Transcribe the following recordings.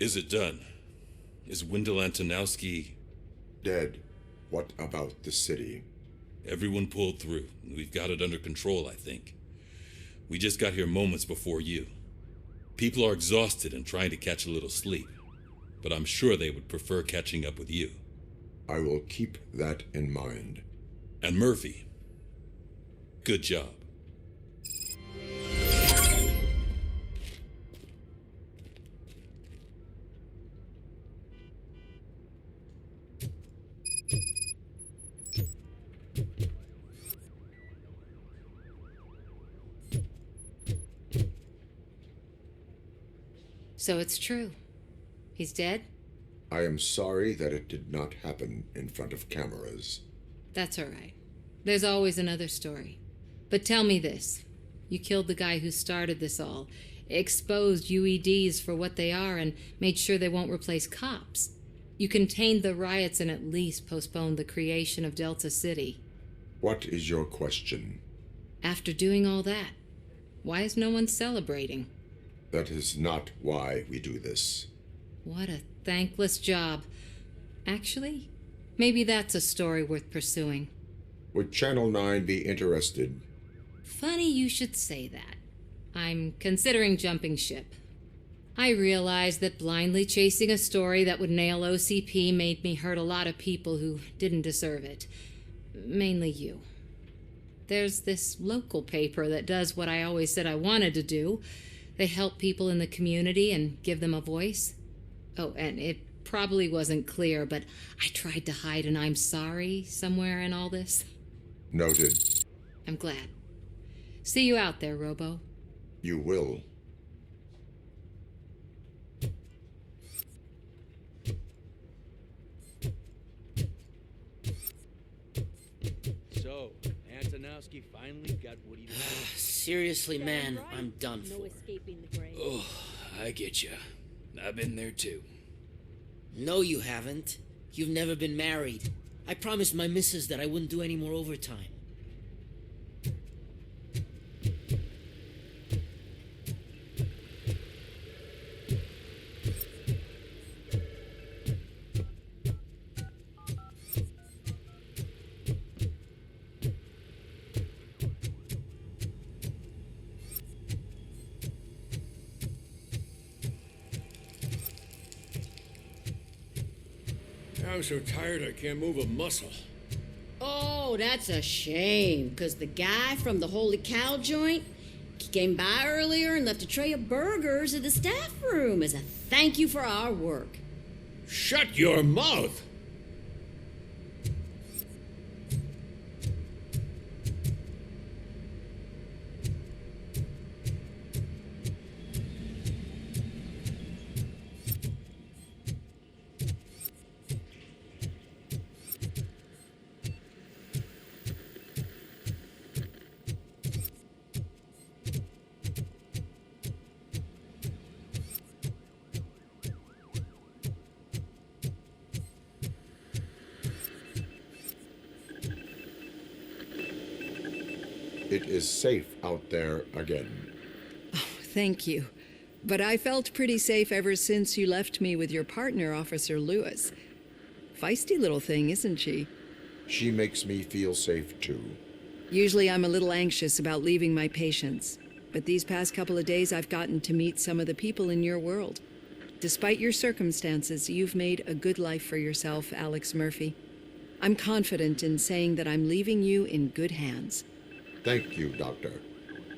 Is it done? Is Wendell Antonowski... Dead. What about the city? Everyone pulled through. We've got it under control, I think. We just got here moments before you. People are exhausted and trying to catch a little sleep, but I'm sure they would prefer catching up with you. I will keep that in mind. And Murphy, good job. So it's true. He's dead? I am sorry that it did not happen in front of cameras. That's all right. There's always another story. But tell me this. You killed the guy who started this all, exposed UEDs for what they are, and made sure they won't replace cops. You contained the riots and at least postponed the creation of Delta City. What is your question? After doing all that, why is no one celebrating? That is not why we do this. What a thankless job. Actually, maybe that's a story worth pursuing. Would Channel 9 be interested? Funny you should say that. I'm considering jumping ship. I realized that blindly chasing a story that would nail OCP made me hurt a lot of people who didn't deserve it. Mainly you. There's this local paper that does what I always said I wanted to do. They help people in the community and give them a voice. Oh, and it probably wasn't clear, but I tried to hide an I'm sorry somewhere in all this. Noted. I'm glad. See you out there, Robo. You will. So, Antonowski finally got what he deserved. Seriously, man, I'm done for. Oh, I get you. I've been there too. No, you haven't. You've never been married. I promised my missus that I wouldn't do any more overtime. I'm so tired I can't move a muscle. Oh, that's a shame, because the guy from the Holy Cow joint came by earlier and left a tray of burgers in the staff room as a thank you for our work. Shut your mouth! It is safe out there again. Thank you. But I felt pretty safe ever since you left me with your partner, Officer Lewis. Feisty little thing, isn't she? She makes me feel safe too. Usually I'm a little anxious about leaving my patients, but these past couple of days I've gotten to meet some of the people in your world. Despite your circumstances, you've made a good life for yourself, Alex Murphy. I'm confident in saying that I'm leaving you in good hands. Thank you, Doctor.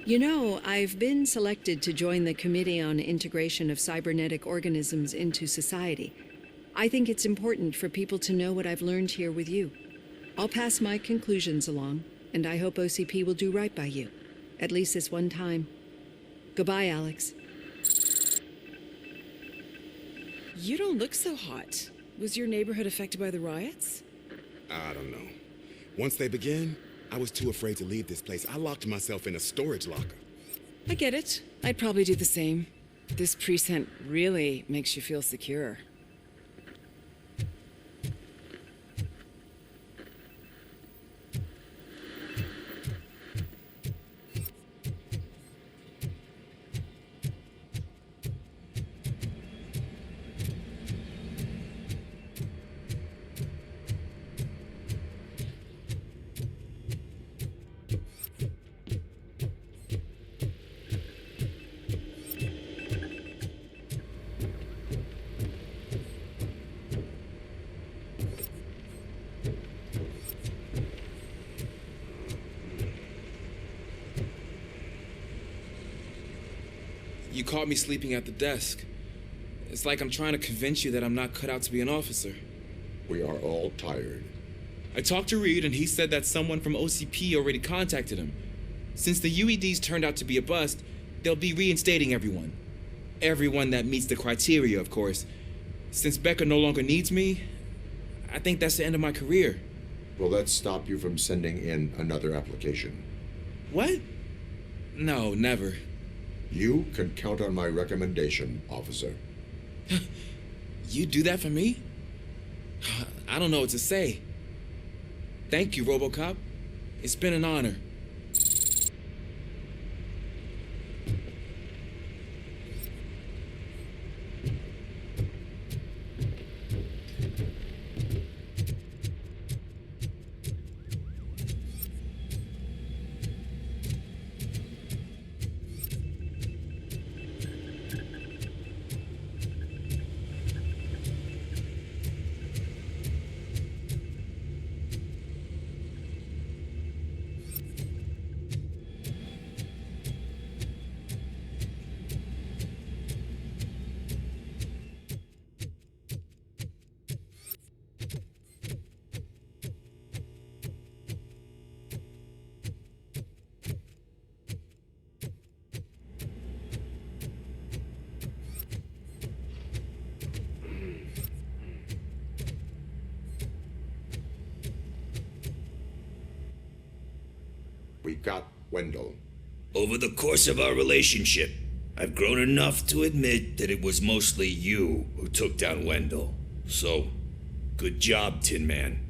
You know, I've been selected to join the Committee on Integration of Cybernetic Organisms into Society. I think it's important for people to know what I've learned here with you. I'll pass my conclusions along, and I hope OCP will do right by you. At least this one time. Goodbye, Alex. You don't look so hot. Was your neighborhood affected by the riots? I don't know. Once they began, I was too afraid to leave this place. I locked myself in a storage locker. I get it. I'd probably do the same. This precinct really makes you feel secure. you caught me sleeping at the desk. It's like I'm trying to convince you that I'm not cut out to be an officer. We are all tired. I talked to Reed, and he said that someone from OCP already contacted him. Since the UEDs turned out to be a bust, they'll be reinstating everyone. Everyone that meets the criteria, of course. Since Becca no longer needs me, I think that's the end of my career. Will that stop you from sending in another application? What? No, never. You can count on my recommendation, officer. You do that for me? I don't know what to say. Thank you, RoboCop. It's been an honor. We got Wendell. Over the course of our relationship, I've grown enough to admit that it was mostly you who took down Wendell. So, good job, Tin Man.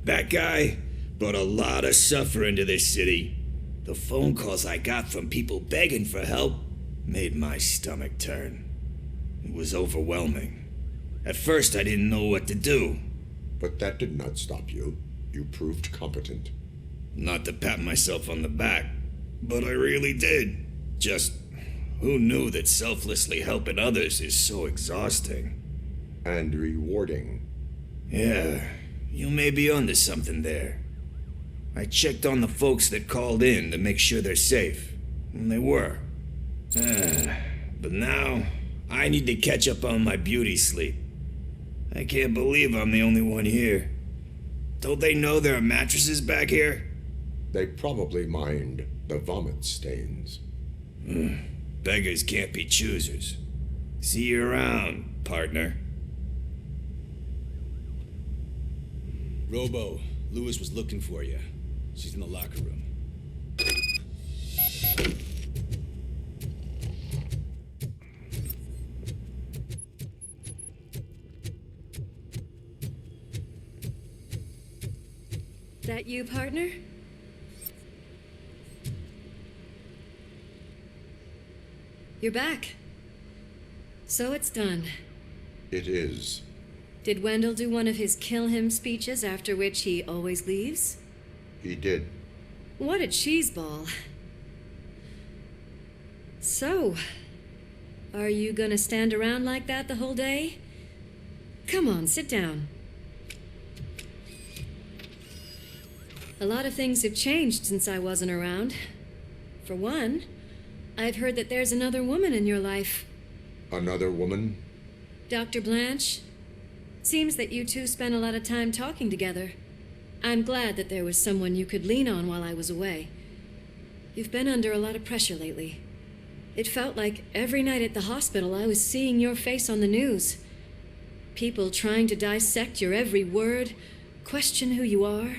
That guy brought a lot of suffering to this city. The phone calls I got from people begging for help made my stomach turn. It was overwhelming. At first, I didn't know what to do. But that did not stop you. You proved competent. Not to pat myself on the back, but I really did. Just, who knew that selflessly helping others is so exhausting? And rewarding. Yeah, you may be onto something there. I checked on the folks that called in to make sure they're safe, and they were. But now, I need to catch up on my beauty sleep. I can't believe I'm the only one here. Don't they know there are mattresses back here? They probably mind the vomit stains. Beggars can't be choosers. See you around, partner. Robo, Lewis was looking for you. She's in the locker room. That you, partner? You're back. So it's done. It is. Did Wendell do one of his kill him speeches after which he always leaves? He did. What a cheeseball. So, are you gonna stand around like that the whole day? Come on, sit down. A lot of things have changed since I wasn't around. For one, I've heard that there's another woman in your life. Another woman? Dr. Blanche. Seems that you two spent a lot of time talking together. I'm glad that there was someone you could lean on while I was away. You've been under a lot of pressure lately. It felt like every night at the hospital I was seeing your face on the news. People trying to dissect your every word, question who you are,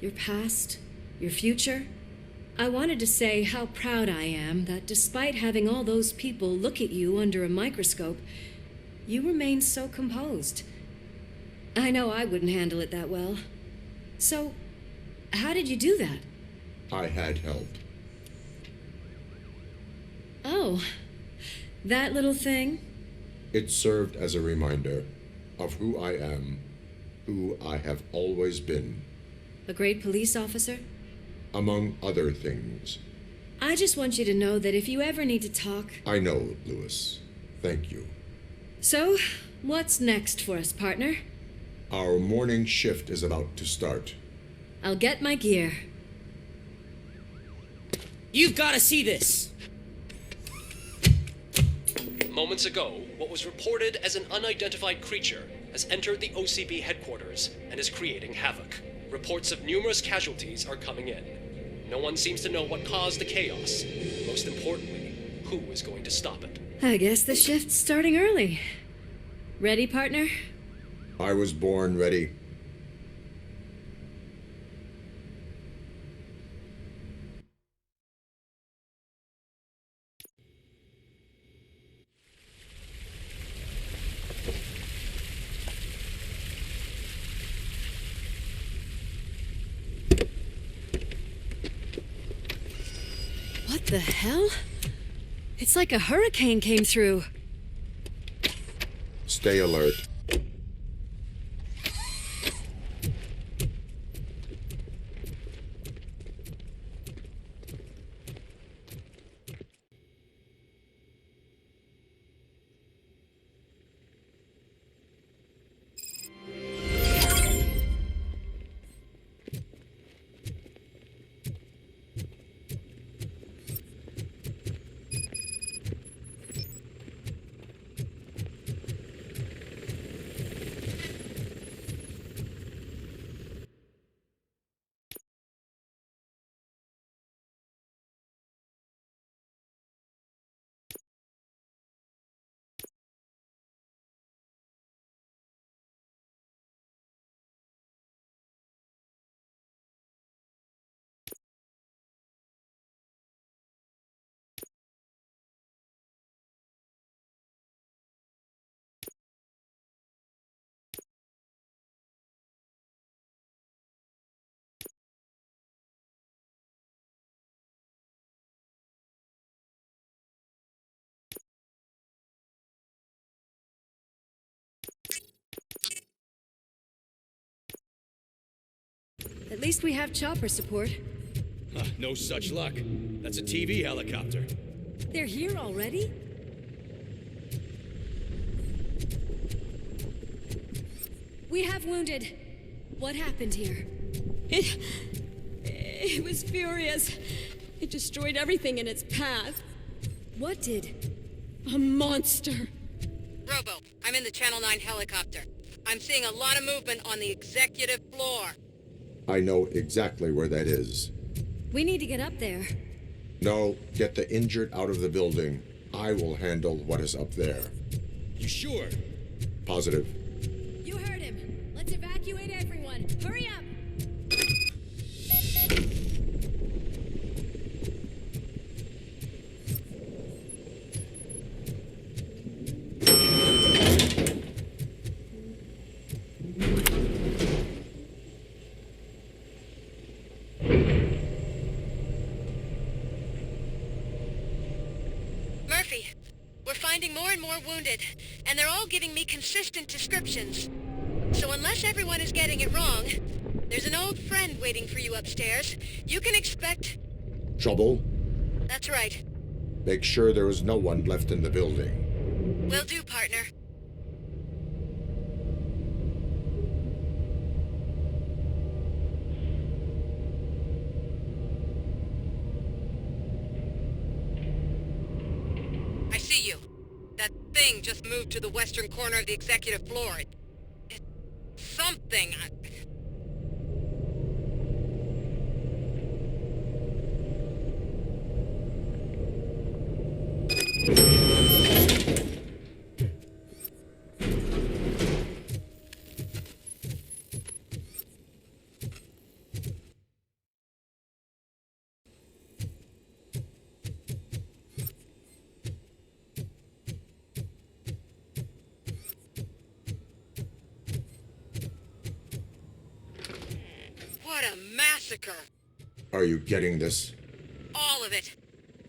your past, your future. I wanted to say how proud I am that despite having all those people look at you under a microscope, you remain so composed. I know I wouldn't handle it that well. So, how did you do that? I had help. Oh, that little thing? It served as a reminder of who I am, who I have always been. A great police officer? Among other things. I just want you to know that if you ever need to talk... I know, Lewis. Thank you. So, what's next for us, partner? Our morning shift is about to start. I'll get my gear. You've got to see this. Moments ago, what was reported as an unidentified creature has entered the OCP headquarters and is creating havoc. Reports of numerous casualties are coming in. No one seems to know what caused the chaos. Most importantly, who is going to stop it? I guess the shift's starting early. Ready, partner? I was born ready. What the hell? It's like a hurricane came through. Stay alert. At least we have chopper support. No such luck. That's a TV helicopter. They're here already? We have wounded. What happened here? It was furious. It destroyed everything in its path. What did? A monster. Robo, I'm in the Channel 9 helicopter. I'm seeing a lot of movement on the executive floor. I know exactly where that is. We need to get up there. No, get the injured out of the building. I will handle what is up there. You sure? Positive. You heard him. Let's evacuate everyone. Hurry up! More and more wounded, and they're all giving me consistent descriptions. So unless everyone is getting it wrong, there's an old friend waiting for you upstairs. You can expect... Trouble? That's right. Make sure there is no one left in the building. Will do, partner. I see you. That thing just moved to the western corner of the executive floor. It's something. What a massacre! Are you getting this? All of it.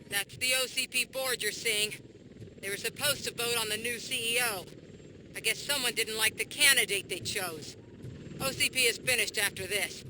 That's the OCP board you're seeing. They were supposed to vote on the new CEO. I guess someone didn't like the candidate they chose. OCP is finished after this.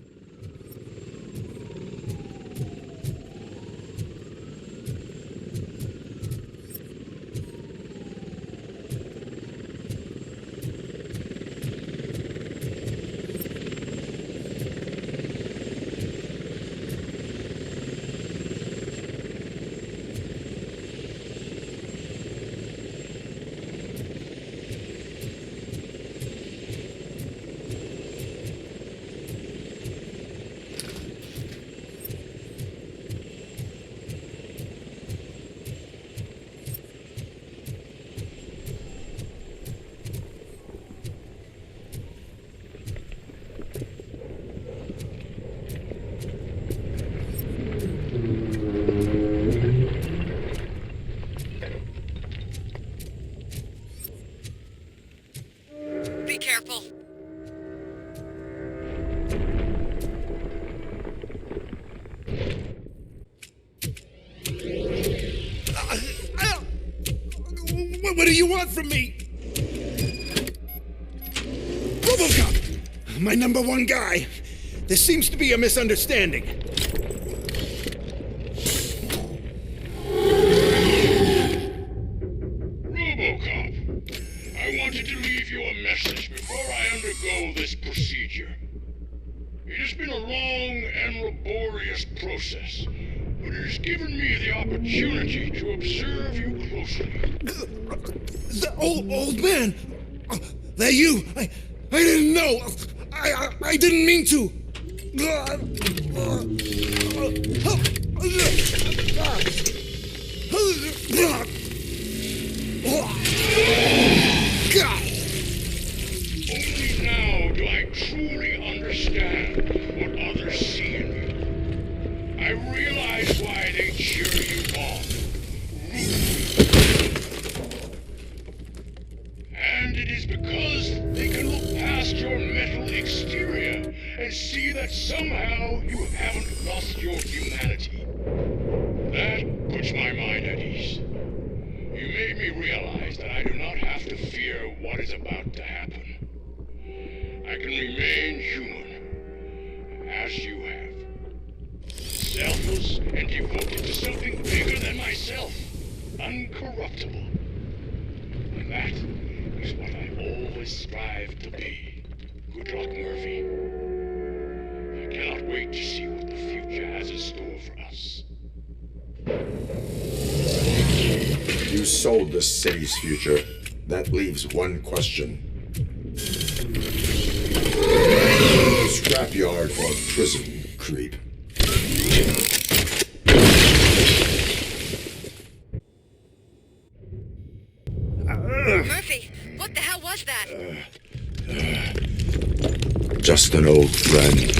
careful. What do you want from me? RoboCop! My number one guy. There seems to be a misunderstanding. RoboCop, I wanted to leave you a message before I undergo this procedure. It has been a long and laborious process, but it has given me the opportunity to observe you closely. The old man! That you! I didn't know! I didn't mean to! Only now do I truly understand what others see in you. I realize why they cheer you on. And it is because they can look past your metal exterior and see that somehow you haven't lost your humanity. That puts my mind at ease. You made me realize that I do not have to fear what is about to happen. I can remain human, as you have. Selfless and devoted to something bigger than myself. Uncorruptible. And that is what I always strive to be. Good luck, Murphy. I cannot wait to see what the future has in store for us. You sold the city's future. That leaves one question. Scrapyard or prison, creep? Murphy, what the hell was that? Just an old friend.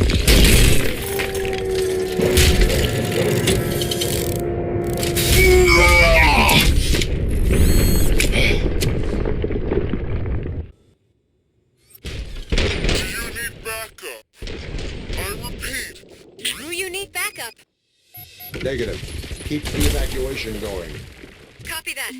Backup. Negative. Keep the evacuation going. Copy that.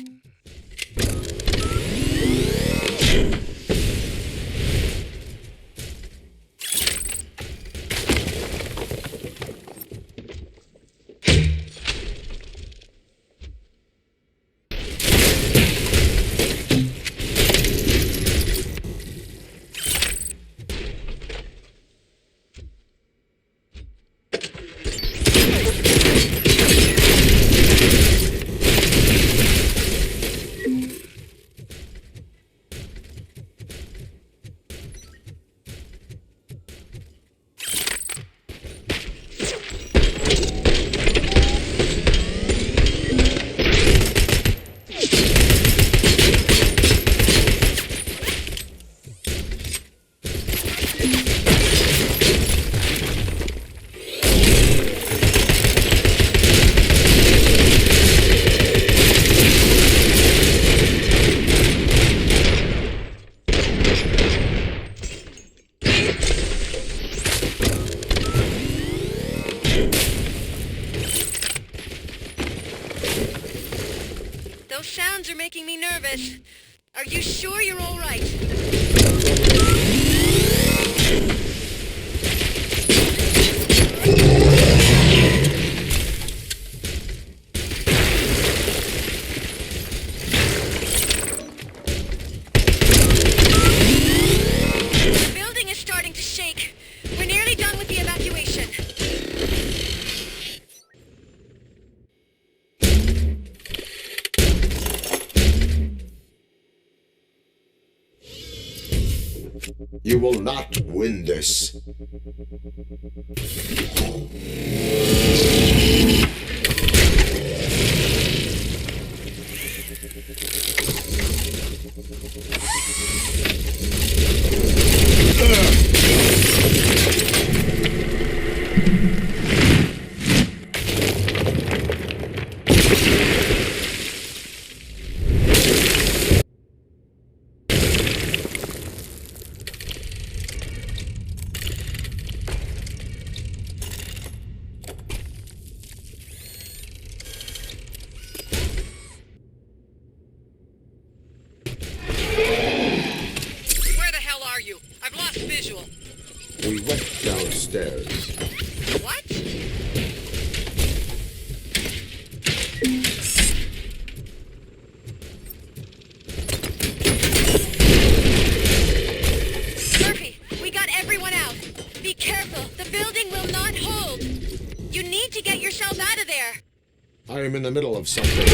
Those sounds are making me nervous. Are you sure you're all right? The building is starting to shake. We're nearly done with the evacuation. You will not win this. upstairs. What? Murphy, we got everyone out. Be careful. The building will not hold. You need to get yourself out of there. I am in the middle of something.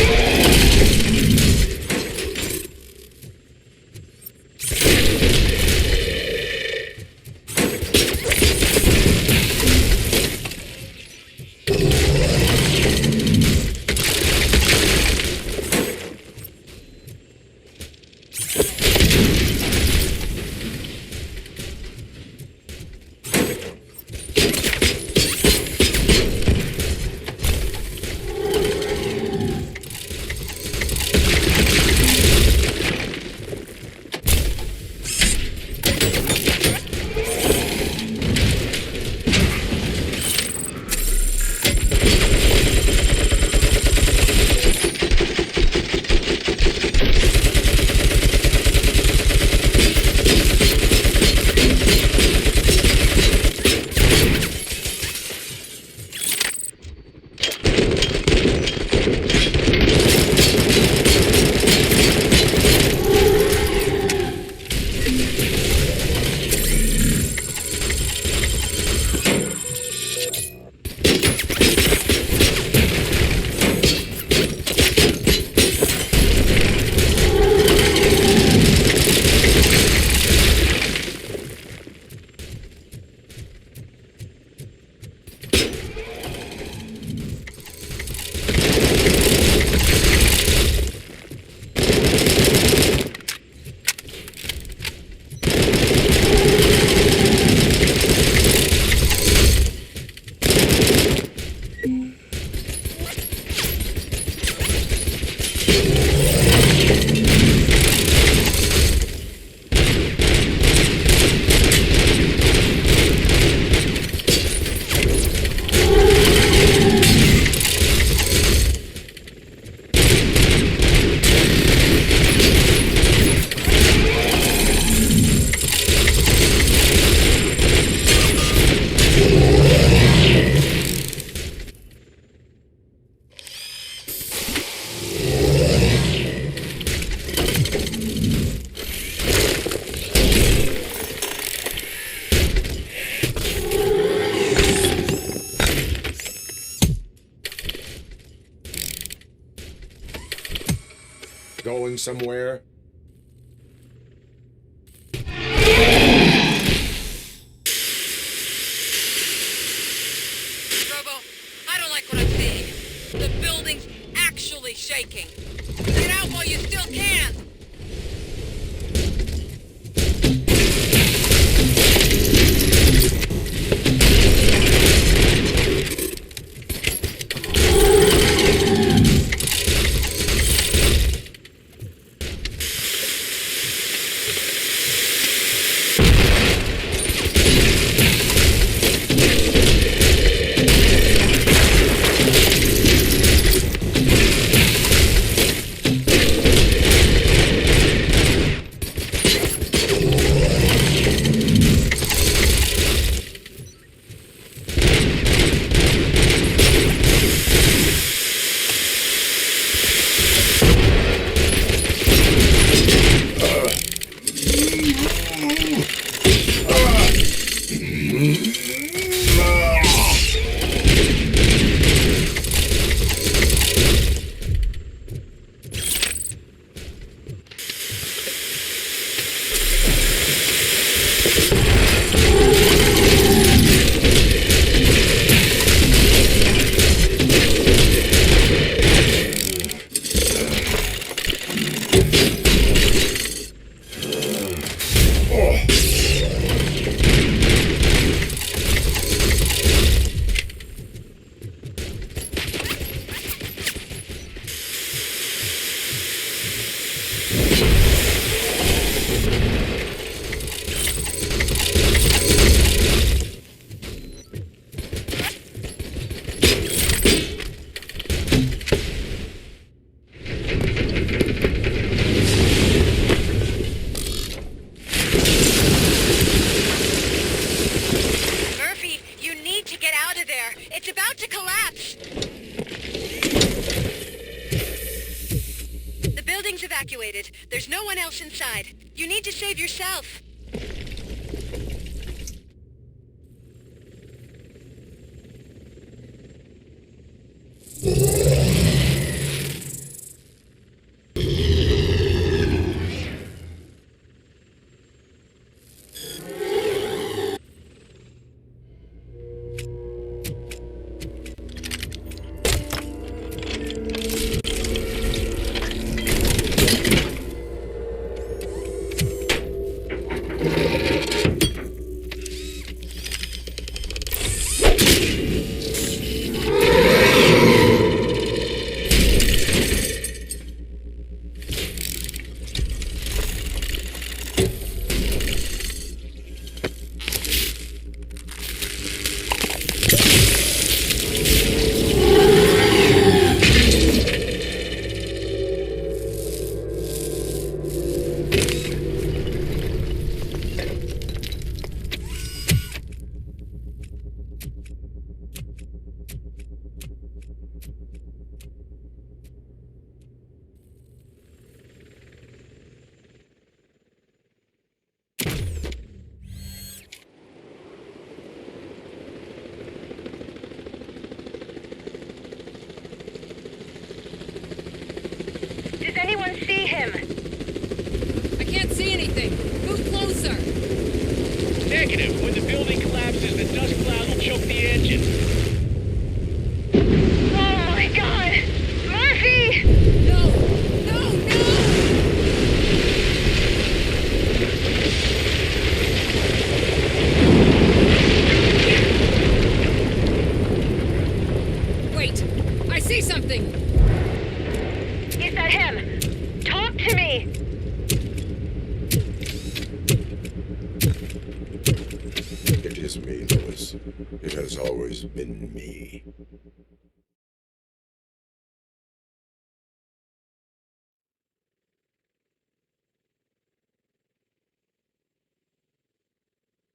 Going somewhere? Robo, I don't like what I'm seeing. The building's actually shaking. Get out while you still can! save yourself. Does anyone see him? I can't see anything. Move closer. Negative. When the building collapses, the dust cloud will choke the engine. Oh my god! Murphy! No! No! No! Wait! I see something! Is that him? Talk to me! It is me, Lewis. It has always been me.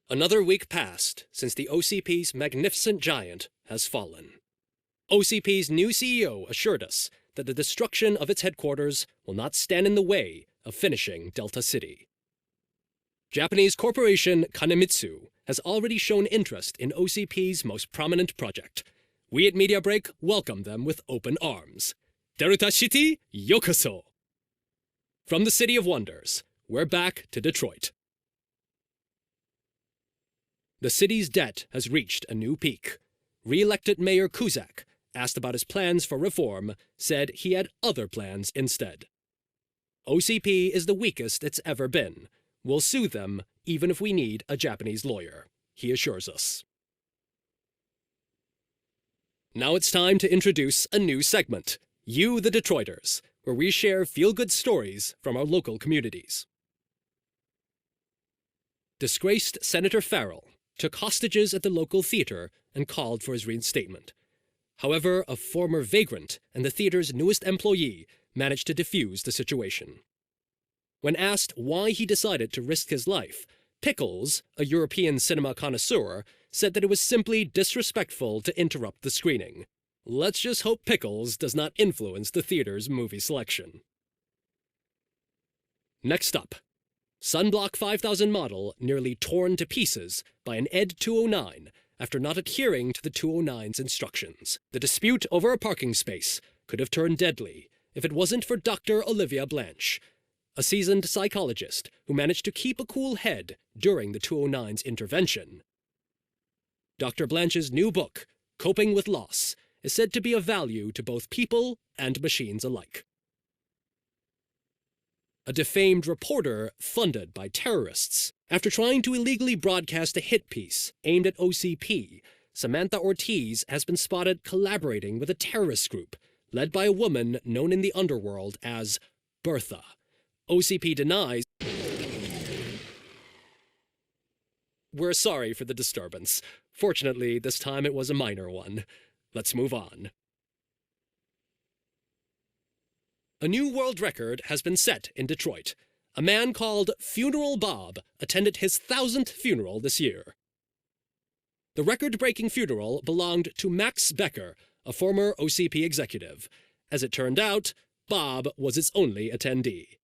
Another week passed since the OCP's magnificent giant has fallen. OCP's new CEO assured us that the destruction of its headquarters will not stand in the way of finishing Delta City. Japanese corporation Kanemitsu has already shown interest in OCP's most prominent project. We at Media Break welcome them with open arms. Delta City, yokoso! From the City of Wonders, we're back to Detroit. The city's debt has reached a new peak. Re-elected Mayor Cusack, asked about his plans for reform, said he had other plans instead. OCP is the weakest it's ever been. We'll sue them even if we need a Japanese lawyer, he assures us. Now it's time to introduce a new segment, You the Detroiters, where we share feel-good stories from our local communities. Disgraced Senator Farrell took hostages at the local theater and called for his reinstatement. However, a former vagrant and the theater's newest employee managed to defuse the situation. When asked why he decided to risk his life, Pickles, a European cinema connoisseur, said that it was simply disrespectful to interrupt the screening. Let's just hope Pickles does not influence the theater's movie selection. Next up, Sunblock 5000 model nearly torn to pieces by an ED 209 after not adhering to the 209's instructions. The dispute over a parking space could have turned deadly if it wasn't for Dr. Olivia Blanche, a seasoned psychologist who managed to keep a cool head during the 209's intervention. Dr. Blanche's new book, Coping with Loss, is said to be of value to both people and machines alike. A defamed reporter funded by terrorists. After trying to illegally broadcast a hit piece aimed at OCP, Samantha Ortiz has been spotted collaborating with a terrorist group led by a woman known in the underworld as Bertha. OCP denies. We're sorry for the disturbance. Fortunately, this time it was a minor one. Let's move on. A new world record has been set in Detroit. A man called Funeral Bob attended his 1000th funeral this year. The record-breaking funeral belonged to Max Becker, a former OCP executive. As it turned out, Bob was its only attendee.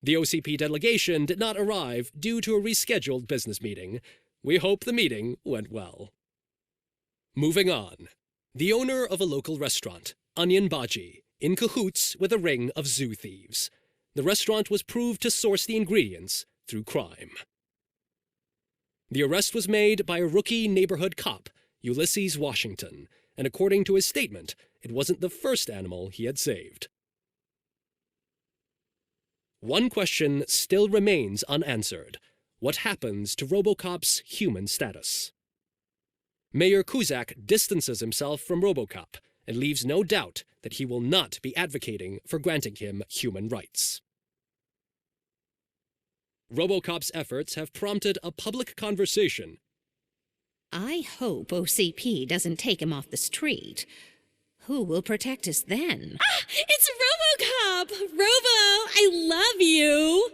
The OCP delegation did not arrive due to a rescheduled business meeting. We hope the meeting went well. Moving on. The owner of a local restaurant, Onion Baji, in cahoots with a ring of zoo thieves. The restaurant was proved to source the ingredients through crime. The arrest was made by a rookie neighborhood cop, Ulysses Washington, and according to his statement, it wasn't the first animal he had saved. One question still remains unanswered. What happens to RoboCop's human status? Mayor Cusack distances himself from RoboCop and leaves no doubt that he will not be advocating for granting him human rights. RoboCop's efforts have prompted a public conversation. I hope OCP doesn't take him off the street. Who will protect us then? Ah! It's RoboCop! Robo, I love you!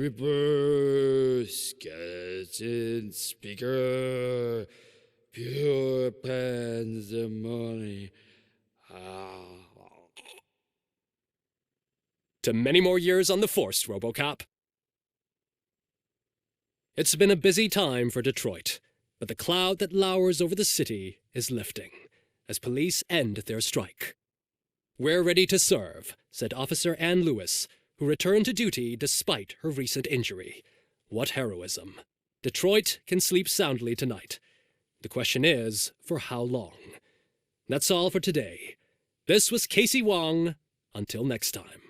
Reaper, skeleton speaker, pure pandemonium. To many more years on the force, RoboCop. It's been a busy time for Detroit, but the cloud that lowers over the city is lifting as police end their strike. We're ready to serve, said Officer Ann Lewis, who returned to duty despite her recent injury. What heroism. Detroit can sleep soundly tonight. The question is, for how long? That's all for today. This was Casey Wong. Until next time.